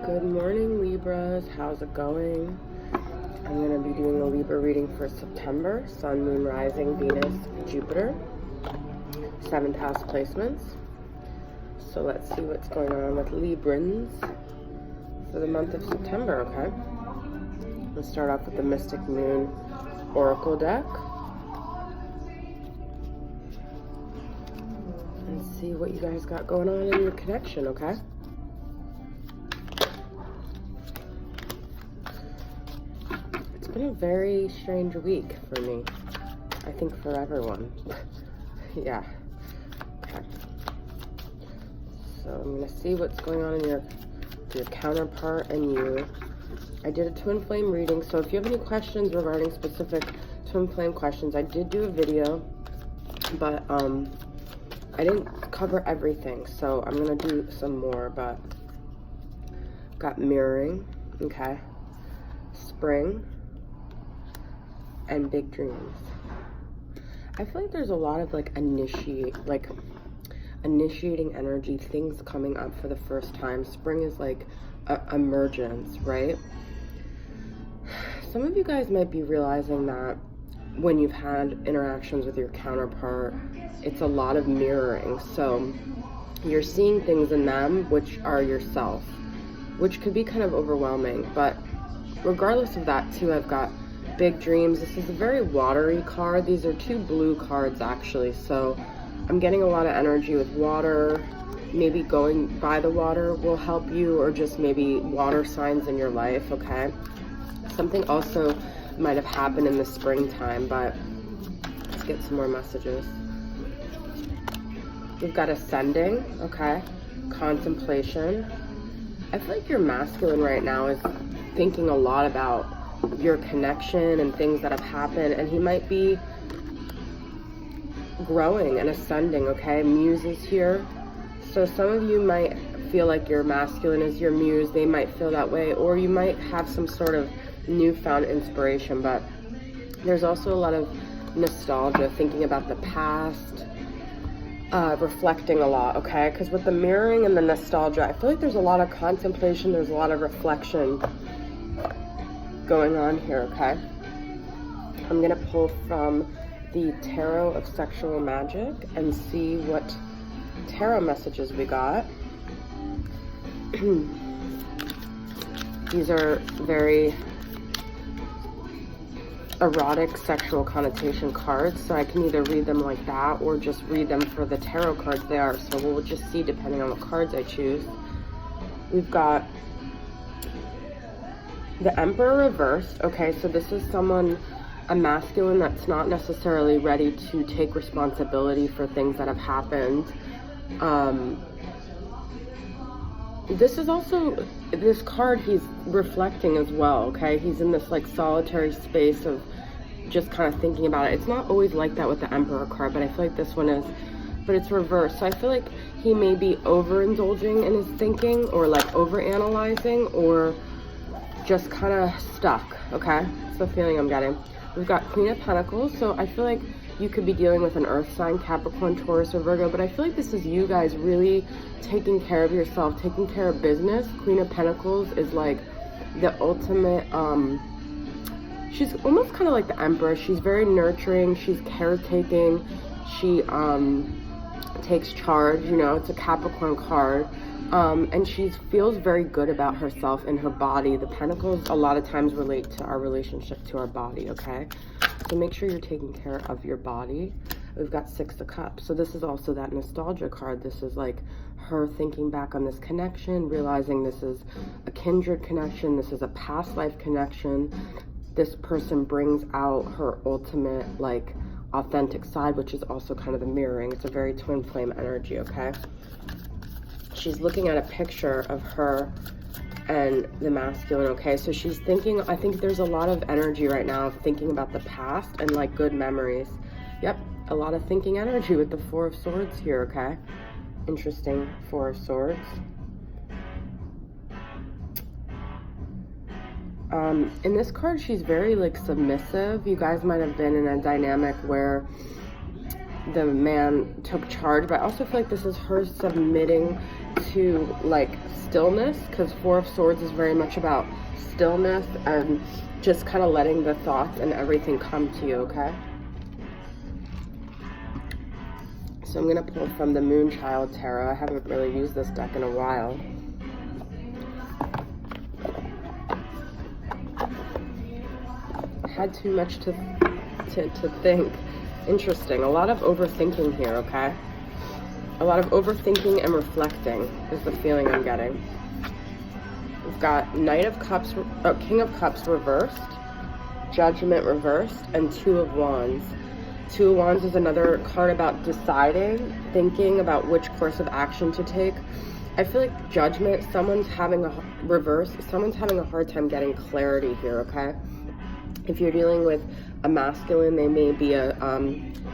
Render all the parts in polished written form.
Good morning, Libras. How's it going? I'm going to be doing a Libra reading for September. Sun, Moon, Rising, Venus, Jupiter. 7th house placements. So let's see what's going on with Librans for the month of September, okay? Let's start off with the Mystic Moon Oracle deck. And see what you guys got going on in your connection, okay? It's been a very strange week for me. I think for everyone. Yeah. Okay. So I'm gonna see what's going on in your counterpart and you. I did a twin flame reading, so if you have any questions regarding specific twin flame questions, I did do a video, but I didn't cover everything, so I'm gonna do some more. But got mirroring, okay, spring, and big dreams. I feel like there's a lot of initiating energy, things coming up for the first time. Spring is like emergence, right? Some of you guys might be realizing that when you've had interactions with your counterpart, it's a lot of mirroring. So you're seeing things in them which are yourself, which could be kind of overwhelming. But regardless of that too, I've got big dreams. This is a very watery card. These are two blue cards actually, so I'm getting a lot of energy with water. Maybe going by the water will help you, or just maybe water signs in your life, okay? Something also might have happened in the springtime, but let's get some more messages. We've got ascending, okay? Contemplation. I feel like your masculine right now is thinking a lot about your connection and things that have happened, and he might be growing and ascending, okay? Muse is here. So some of you might feel like your masculine is your muse. They might feel that way, or you might have some sort of newfound inspiration. But there's also a lot of nostalgia, thinking about the past, reflecting a lot, okay? Because with the mirroring and the nostalgia, I feel like there's a lot of contemplation, there's a lot of reflection going on here, okay? I'm gonna pull from the Tarot of Sexual Magic and see what tarot messages we got. These are very erotic sexual connotation cards, so I can either read them like that or just read them for the tarot cards they are. So we'll just see depending on what cards I choose. We've got the Emperor reversed, okay? So this is someone, a masculine that's not necessarily ready to take responsibility for things that have happened. This is also, this card, he's reflecting as well, okay? He's in this like solitary space of just kind of thinking about it. It's not always like that with the Emperor card, but I feel like this one is, but it's reversed. So I feel like he may be overindulging in his thinking, or like overanalyzing, or just kind of stuck, okay? That's the feeling I'm getting. We've got Queen of Pentacles, so I feel like you could be dealing with an earth sign, Capricorn, Taurus, or Virgo, but I feel like this is you guys really taking care of yourself, taking care of business. Queen of Pentacles is like the ultimate, she's almost kind of like the Empress. She's very nurturing, she's caretaking, she takes charge, you know, it's a Capricorn card. And she feels very good about herself and her body. The Pentacles a lot of times relate to our relationship to our body, okay? So make sure you're taking care of your body. We've got Six of Cups. So this is also that nostalgia card. This is like her thinking back on this connection, realizing this is a kindred connection. This is a past life connection. This person brings out her ultimate, like, authentic side, which is also kind of the mirroring. It's a very twin flame energy, okay? She's looking at a picture of her and the masculine, okay? So she's thinking, I think there's a lot of energy right now of thinking about the past and like good memories. Yep, a lot of thinking energy with the Four of Swords here, okay? Interesting, Four of Swords. In this card, she's very like submissive. You guys might have been in a dynamic where the man took charge, but I also feel like this is her submitting to like stillness, because Four of Swords is very much about stillness and just kind of letting the thoughts and everything come to you, okay? So I'm going to pull from the Moonchild Tarot. I haven't really used this deck in a while. Had too much to think. Interesting. A lot of overthinking here, okay? A lot of overthinking and reflecting is the feeling I'm getting. We've got Knight of Cups, King of Cups reversed, Judgment reversed, and Two of Wands. Two of Wands is another card about deciding, thinking about which course of action to take. I feel like Judgment, someone's having a hard time getting clarity here, okay? If you're dealing with a masculine, they may be a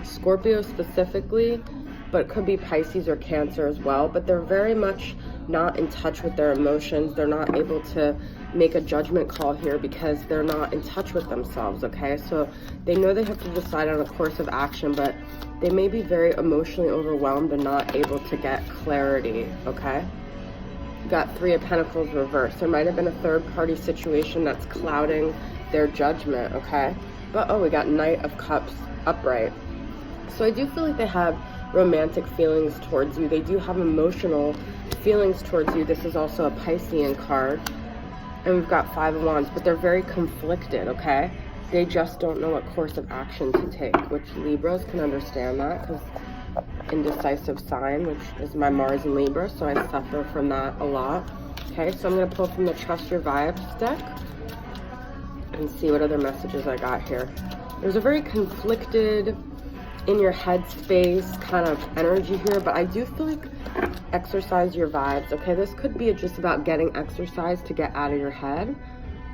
Scorpio specifically, but it could be Pisces or Cancer as well. But they're very much not in touch with their emotions. They're not able to make a judgment call here because they're not in touch with themselves, okay? So they know they have to decide on a course of action, but they may be very emotionally overwhelmed and not able to get clarity, okay? Got Three of Pentacles reversed. There might have been a third-party situation that's clouding their judgment, okay? But oh, we got Knight of Cups upright. So I do feel like they have romantic feelings towards you. They do have emotional feelings towards you. This is also a Piscean card. And we've got Five of Wands, but they're very conflicted, okay? They just don't know what course of action to take, which Libras can understand that, because indecisive sign, which is my Mars in Libra, so I suffer from that a lot. Okay, so I'm going to pull from the Trust Your Vibes deck and see what other messages I got here. There's a very conflicted, in your head space kind of energy here, but I do feel like exercise your vibes, okay? This could be just about getting exercise to get out of your head.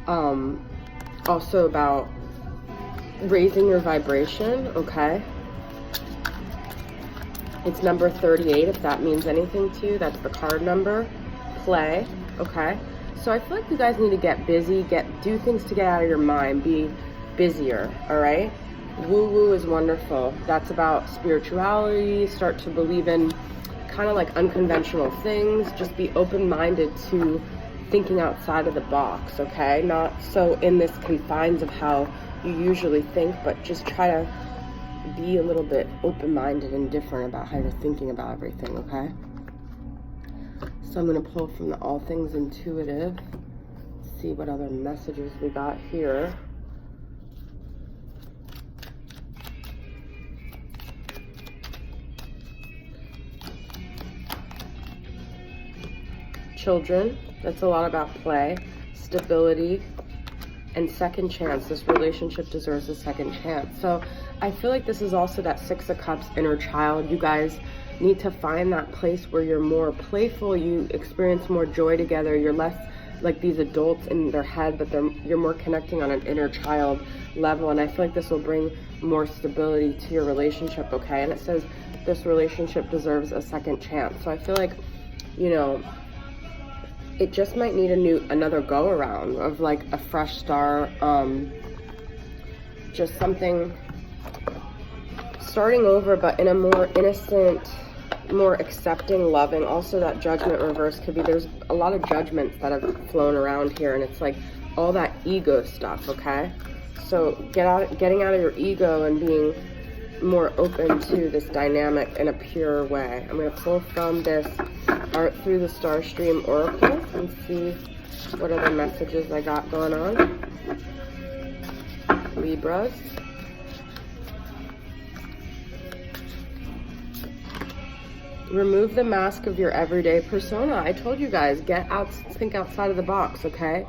Also about raising your vibration, okay? It's number 38, if that means anything to you. That's the card number. Play, okay? So I feel like you guys need to get busy, do things to get out of your mind, be busier, all right? Woo-woo is wonderful. That's about spirituality, start to believe in kind of like unconventional things. Just be open-minded to thinking outside of the box, okay? Not so in this confines of how you usually think, but just try to be a little bit open-minded and different about how you're thinking about everything, okay? So I'm going to pull from the All Things Intuitive, see what other messages we got here. Children, that's a lot about play, stability, and second chance. This relationship deserves a second chance. So I feel like this is also that Six of Cups inner child. You guys need to find that place where you're more playful, you experience more joy together, you're less like these adults in their head, but you're more connecting on an inner child level. And I feel like this will bring more stability to your relationship, okay? And it says this relationship deserves a second chance. So I feel like, you know, it just might need another go around of like a fresh start, just something starting over, but in a more innocent, more accepting, loving. Also that Judgment reverse could be, there's a lot of judgments that have flown around here, and it's like all that ego stuff, okay? So getting out of your ego and being more open to this dynamic in a pure way. I'm going to pull from this Art Through the Starstream Oracle and see what other messages I got going on. Libras. Remove the mask of your everyday persona. I told you guys, think outside of the box, okay?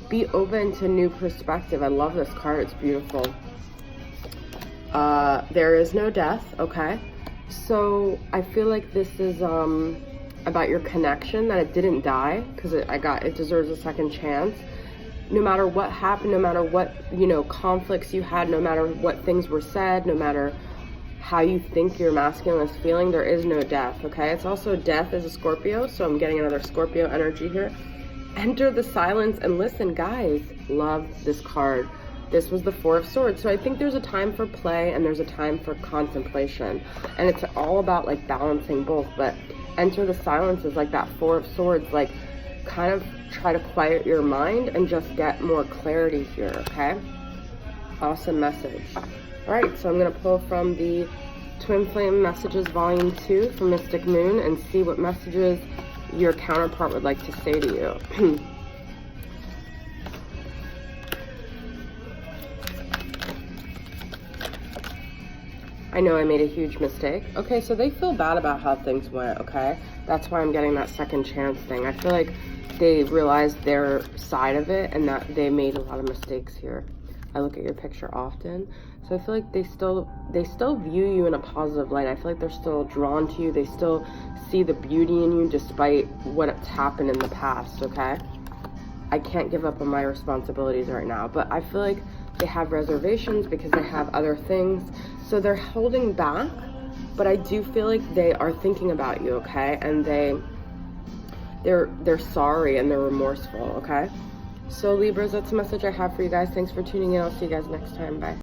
Be open to new perspective. I love this card, it's beautiful. There is no death, okay? So I feel like this is about your connection, that it didn't die, because it deserves a second chance. No matter what happened, no matter what, you know, conflicts you had, no matter what things were said, no matter how you think your masculine is feeling, there is no death, okay? It's also death is a Scorpio, so I'm getting another Scorpio energy here. Enter the silence and listen. Guys, love this card. This was the Four of Swords. So I think there's a time for play and there's a time for contemplation. And it's all about like balancing both. But enter the silence is like that Four of Swords, like kind of try to quiet your mind and just get more clarity here, okay? Awesome message. All right, so I'm gonna pull from the Twin Flame Messages Volume 2 from Mystic Moon and see what messages your counterpart would like to say to you. I know I made a huge mistake. Okay, so they feel bad about how things went, okay? That's why I'm getting that second chance thing. I feel like they realized their side of it and that they made a lot of mistakes here. I look at your picture often. So I feel like they still view you in a positive light. I feel like they're still drawn to you. They still see the beauty in you despite what's happened in the past, okay? I can't give up on my responsibilities right now, but I feel like they have reservations because they have other things. So they're holding back, but I do feel like they are thinking about you, okay? And they're sorry and they're remorseful, okay? So Libras, that's the message I have for you guys. Thanks for tuning in. I'll see you guys next time. Bye.